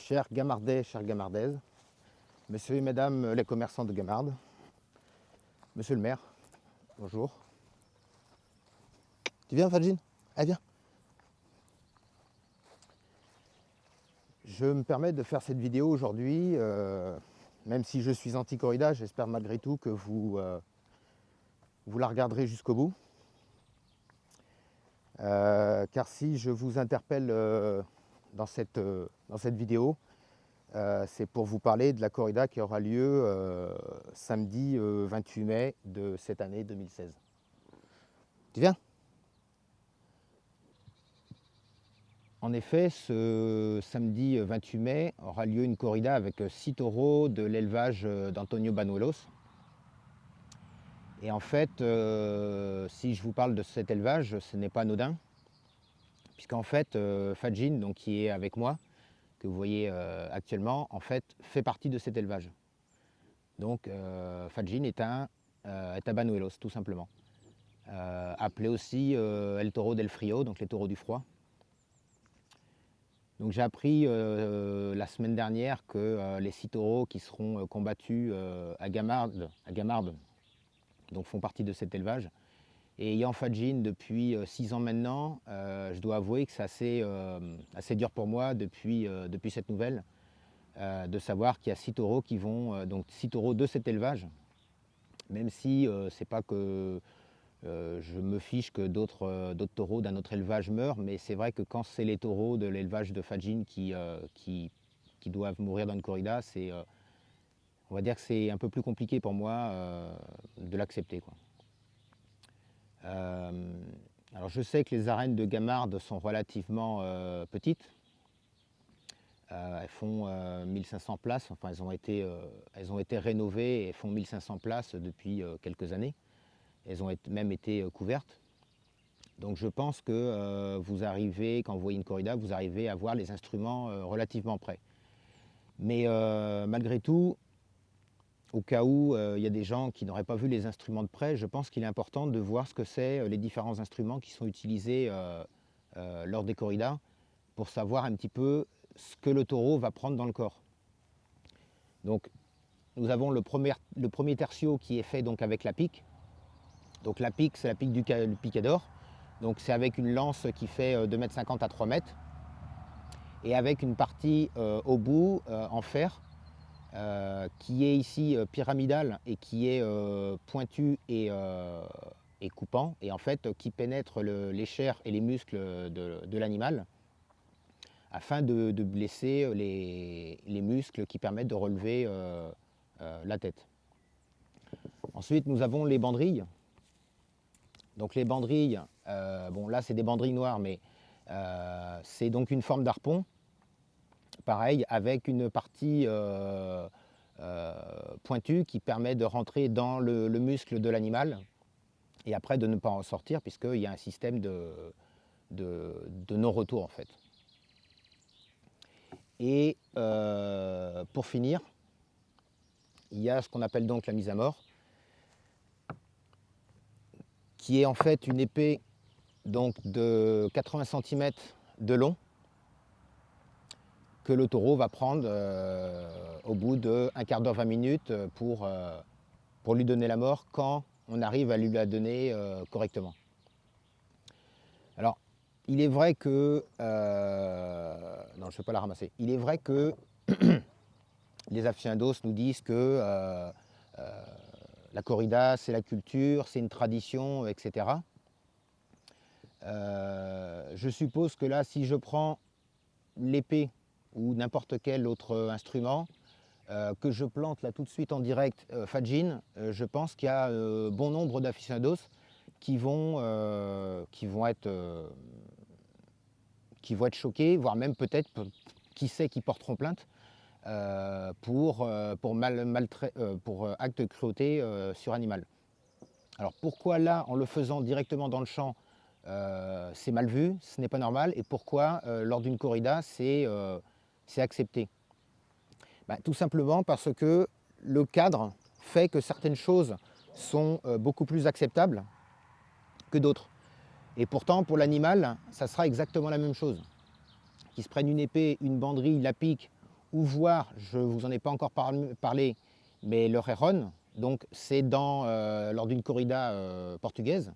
Chers Gamardais, chères Gamardaises, messieurs et mesdames les commerçants de Gamarde, monsieur le maire, bonjour. Tu viens, Fadjine? Allez, viens. Je me permets de faire cette vidéo aujourd'hui, même si je suis anti-corrida, j'espère malgré tout que vous la regarderez jusqu'au bout. Car si je vous interpelle dans cette vidéo, c'est pour vous parler de la corrida qui aura lieu samedi 28 mai de cette année 2016. Tu viens? En effet, ce samedi 28 mai aura lieu une corrida avec 6 taureaux de l'élevage d'Antonio Banuelos. Et en fait, si je vous parle de cet élevage, ce n'est pas anodin, puisqu'en fait, Fadjine, donc, qui est avec moi, que vous voyez actuellement, en fait, fait partie de cet élevage. Donc, Fadjine est à Banuelos, tout simplement. Appelé aussi El Toro del Frio, donc les taureaux du froid. Donc j'ai appris la semaine dernière que les 6 taureaux qui seront combattus à Gamarde, donc font partie de cet élevage. Et ayant Fadjine depuis 6 ans maintenant, je dois avouer que c'est assez dur pour moi depuis cette nouvelle, de savoir qu'il y a 6 taureaux qui vont, donc 6 taureaux de cet élevage, même si c'est pas que je me fiche que d'autres taureaux d'un autre élevage meurent, mais c'est vrai que quand c'est les taureaux de l'élevage de Fadjine qui doivent mourir dans une corrida, on va dire que c'est un peu plus compliqué pour moi de l'accepter, quoi. Alors je sais que les arènes de Gamarde sont relativement petites. Elles font 1500 places, enfin elles ont été rénovées et font 1500 places depuis quelques années. Elles ont même été couvertes. Donc je pense que vous arrivez, quand vous voyez une corrida, vous arrivez à voir les instruments relativement près. Mais malgré tout, au cas où il y a des gens qui n'auraient pas vu les instruments de près, je pense qu'il est important de voir ce que c'est les différents instruments qui sont utilisés lors des corridas pour savoir un petit peu ce que le taureau va prendre dans le corps. Donc nous avons le premier tertio qui est fait donc avec la pique. Donc la pique, c'est la pique du picador. Donc c'est avec une lance qui fait 2,50 m à 3 m et avec une partie au bout en fer qui est ici pyramidale et qui est pointu et coupant, et en fait qui pénètre les chairs et les muscles de l'animal afin de blesser les muscles qui permettent de relever la tête. Ensuite nous avons les banderilles. Donc les banderilles, bon là c'est des banderilles noires, mais c'est donc une forme d'harpon, pareil, avec une partie pointue qui permet de rentrer dans le muscle de l'animal et après de ne pas en sortir, puisqu'il y a un système de non-retour en fait. Et pour finir, il y a ce qu'on appelle donc la mise à mort, qui est en fait une épée donc de 80 cm de long que le taureau va prendre au bout de 1/4 d'heure, 20 minutes pour lui donner la mort quand on arrive à lui la donner correctement. Alors, il est vrai que... non, je ne vais pas la ramasser. Il est vrai que les aficionados nous disent que la corrida, c'est la culture, c'est une tradition, etc. Je suppose que là, si je prends l'épée ou n'importe quel autre instrument, que je plante là tout de suite en direct Fadjine, je pense qu'il y a bon nombre d'aficionados qui vont être choqués, voire même peut-être, qui sait, qui porteront plainte pour acte de cruauté sur animal. Alors pourquoi là, en le faisant directement dans le champ, c'est mal vu, ce n'est pas normal, et pourquoi lors d'une corrida c'est accepté? Tout simplement parce que le cadre fait que certaines choses sont beaucoup plus acceptables que d'autres. Et pourtant, pour l'animal, ça sera exactement la même chose. Qu'il se prenne une épée, une banderille, la pique ou voir, je ne vous en ai pas encore parlé, mais le Réron, donc c'est lors d'une corrida portugaise.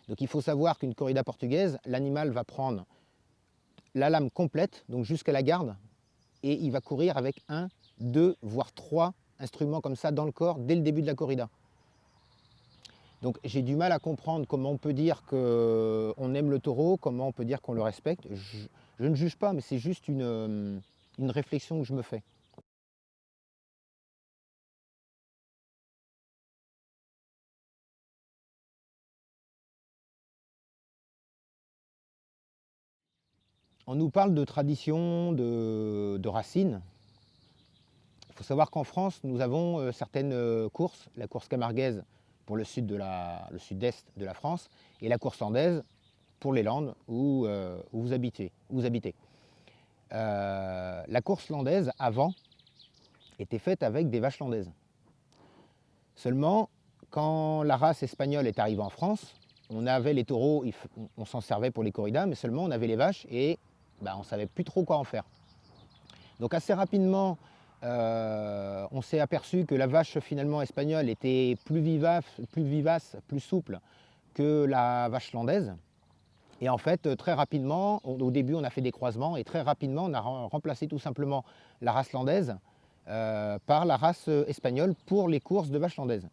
Donc il faut savoir qu'une corrida portugaise, l'animal va prendre la lame complète, donc jusqu'à la garde, et il va courir avec 1, 2, voire 3 instruments comme ça dans le corps dès le début de la corrida. Donc j'ai du mal à comprendre comment on peut dire qu'on aime le taureau, comment on peut dire qu'on le respecte. Je ne juge pas, mais c'est juste une réflexion que je me fais. On nous parle de tradition, de racines. Il faut savoir qu'en France, nous avons certaines courses, la course camarguaise pour le sud-est de la France, et la course landaise pour les Landes où vous habitez. La course landaise, avant, était faite avec des vaches landaises. Seulement, quand la race espagnole est arrivée en France, on avait les taureaux, on s'en servait pour les corridas, mais seulement on avait les vaches et on ne savait plus trop quoi en faire. Donc assez rapidement, on s'est aperçu que la vache finalement espagnole était plus vivace, plus souple que la vache landaise. Et en fait, très rapidement, au début on a fait des croisements et très rapidement on a remplacé tout simplement la race landaise par la race espagnole pour les courses de vaches landaises.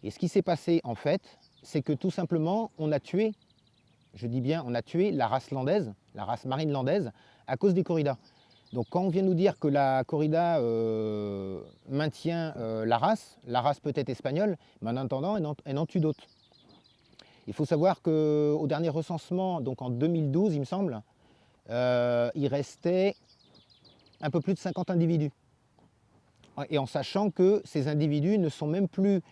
Et ce qui s'est passé en fait, c'est que tout simplement on a tué, je dis bien on a tué la race landaise, la race marine landaise à cause des corridas. Donc quand on vient nous dire que la corrida maintient la race peut être espagnole, mais en attendant elle en tue d'autres. Il faut savoir qu'au dernier recensement, donc en 2012 il me semble, il restait un peu plus de 50 individus. Et en sachant que ces individus ne sont même plus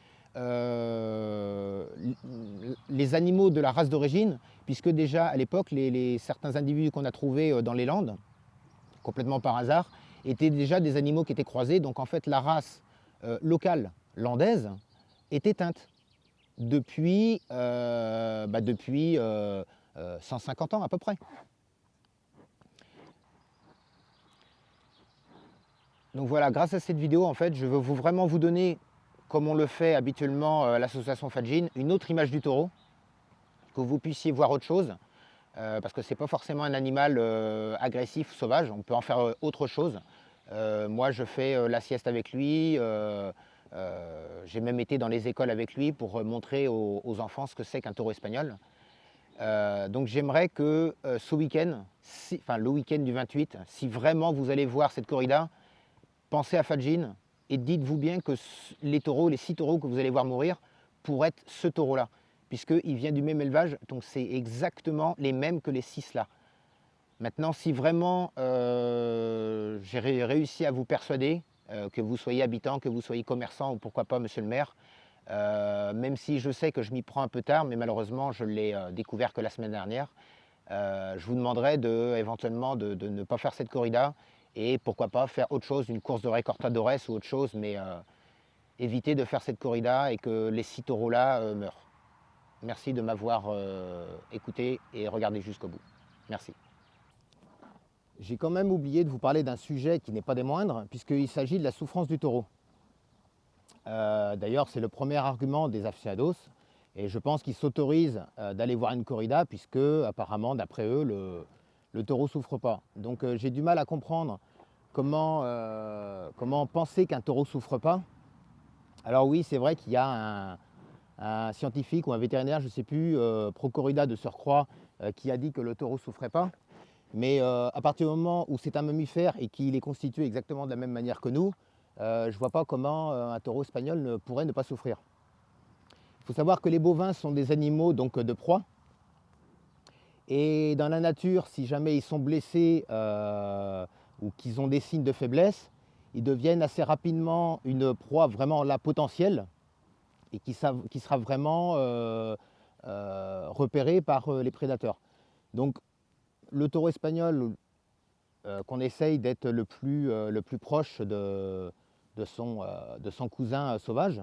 les animaux de la race d'origine, puisque déjà à l'époque, certains individus qu'on a trouvés dans les Landes, complètement par hasard, étaient déjà des animaux qui étaient croisés. Donc en fait, la race locale landaise est éteinte depuis 150 ans à peu près. Donc voilà, grâce à cette vidéo, en fait, je veux vraiment vous donner, comme on le fait habituellement à l'association Fadjin, une autre image du taureau, que vous puissiez voir autre chose, parce que ce n'est pas forcément un animal agressif, sauvage, on peut en faire autre chose. Moi, je fais la sieste avec lui, j'ai même été dans les écoles avec lui pour montrer aux enfants ce que c'est qu'un taureau espagnol. Donc j'aimerais que ce week-end, le week-end du 28, si vraiment vous allez voir cette corrida, pensez à Fadjin et dites-vous bien que les 6 taureaux que vous allez voir mourir pourraient être ce taureau-là, puisqu'il vient du même élevage, donc c'est exactement les mêmes que les 6 là. Maintenant, si vraiment j'ai réussi à vous persuader, que vous soyez habitant, que vous soyez commerçant ou pourquoi pas monsieur le maire, même si je sais que je m'y prends un peu tard, mais malheureusement je l'ai découvert que la semaine dernière, je vous demanderai éventuellement de ne pas faire cette corrida et pourquoi pas faire autre chose, une course de recortadores ou autre chose, mais éviter de faire cette corrida et que les 6 taureaux là meurent. Merci de m'avoir écouté et regardé jusqu'au bout. Merci. J'ai quand même oublié de vous parler d'un sujet qui n'est pas des moindres, puisqu'il s'agit de la souffrance du taureau. D'ailleurs, c'est le premier argument des aficionados, et je pense qu'ils s'autorisent d'aller voir une corrida, puisque apparemment, d'après eux, le taureau ne souffre pas. Donc j'ai du mal à comprendre comment penser qu'un taureau ne souffre pas. Alors oui, c'est vrai qu'il y a un scientifique ou un vétérinaire, je ne sais plus, pro-corrida de surcroît, qui a dit que le taureau ne souffrait pas. Mais à partir du moment où c'est un mammifère et qu'il est constitué exactement de la même manière que nous, je ne vois pas comment un taureau espagnol pourrait ne pas souffrir. Il faut savoir que les bovins sont des animaux donc, de proie. Et dans la nature, si jamais ils sont blessés ou qu'ils ont des signes de faiblesse, ils deviennent assez rapidement une proie vraiment là, potentielle et qui sera vraiment repérée par les prédateurs. Donc le taureau espagnol, qu'on essaye d'être le plus proche de son cousin sauvage,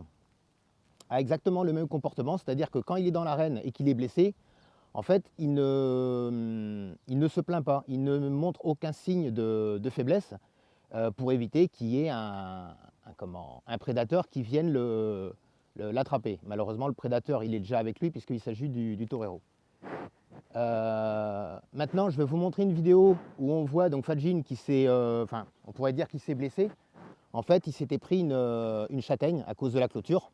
a exactement le même comportement, c'est-à-dire que quand il est dans l'arène et qu'il est blessé, En fait, il ne se plaint pas, il ne montre aucun signe de faiblesse pour éviter qu'il y ait un prédateur qui vienne l'attraper. Malheureusement, le prédateur, il est déjà avec lui puisqu'il s'agit du torero. Maintenant, je vais vous montrer une vidéo où on voit donc Fadjin qui s'est, on pourrait dire qu'il s'est blessé. En fait, il s'était pris une châtaigne à cause de la clôture.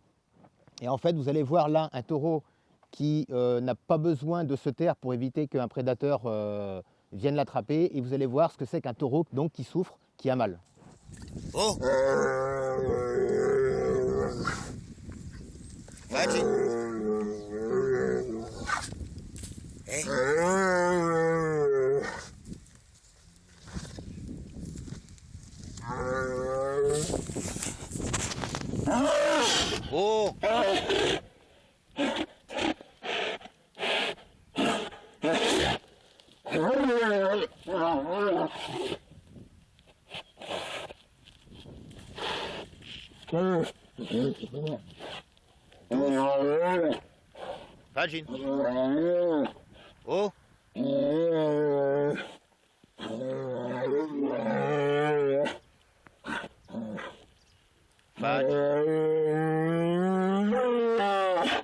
Et en fait, vous allez voir là un taureau qui n'a pas besoin de se taire pour éviter qu'un prédateur vienne l'attraper. Et vous allez voir ce que c'est qu'un taureau donc, qui souffre, qui a mal. Oh Fadjin. Eh Oh Fadjin. Oh Fadjin.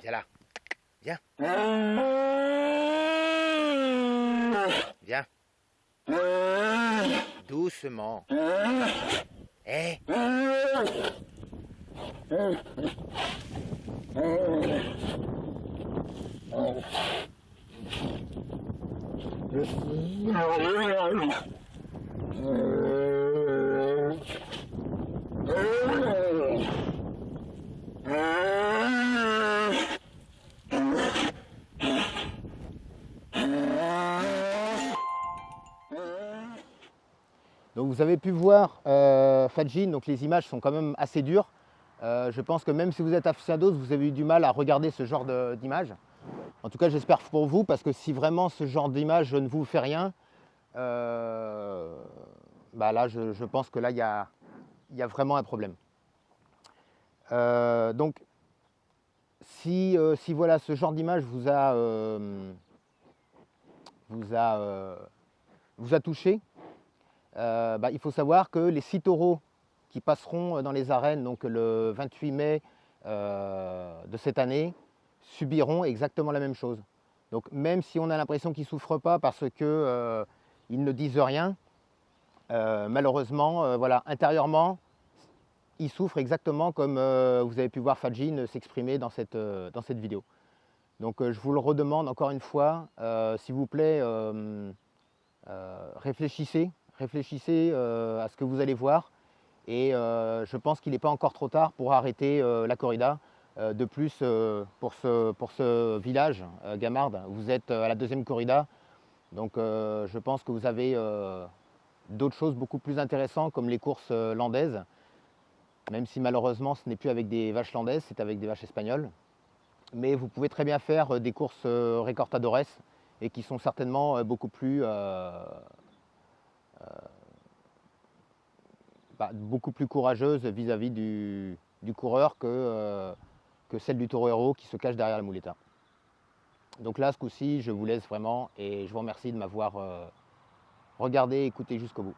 Viens là. Viens. Viens. Doucement. Eh Donc vous avez pu voir Fadjin, donc les images sont quand même assez dures. Je pense que même si vous êtes aficionados, vous avez eu du mal à regarder ce genre d'images. En tout cas, j'espère pour vous, parce que si vraiment ce genre d'image ne vous fait rien, là, je pense que là, il y a vraiment un problème. Donc, si voilà, ce genre d'image vous a touché, il faut savoir que les 6 taureaux qui passeront dans les arènes donc le 28 mai de cette année subiront exactement la même chose. Donc même si on a l'impression qu'ils ne souffrent pas parce qu'ils ne disent rien, malheureusement, voilà, intérieurement, ils souffrent exactement comme vous avez pu voir Fadjin s'exprimer dans cette vidéo. Donc je vous le redemande encore une fois, s'il vous plaît, réfléchissez à ce que vous allez voir. Et je pense qu'il n'est pas encore trop tard pour arrêter la corrida. De plus, pour ce village, Gamarde, vous êtes à la 2e corrida. Donc je pense que vous avez d'autres choses beaucoup plus intéressantes comme les courses landaises. Même si malheureusement ce n'est plus avec des vaches landaises, c'est avec des vaches espagnoles. Mais vous pouvez très bien faire des courses recortadores et qui sont certainement beaucoup plus courageuse vis-à-vis du coureur que celle du torero qui se cache derrière la muleta. Donc là, ce coup-ci, je vous laisse vraiment et je vous remercie de m'avoir regardé et écouté jusqu'au bout.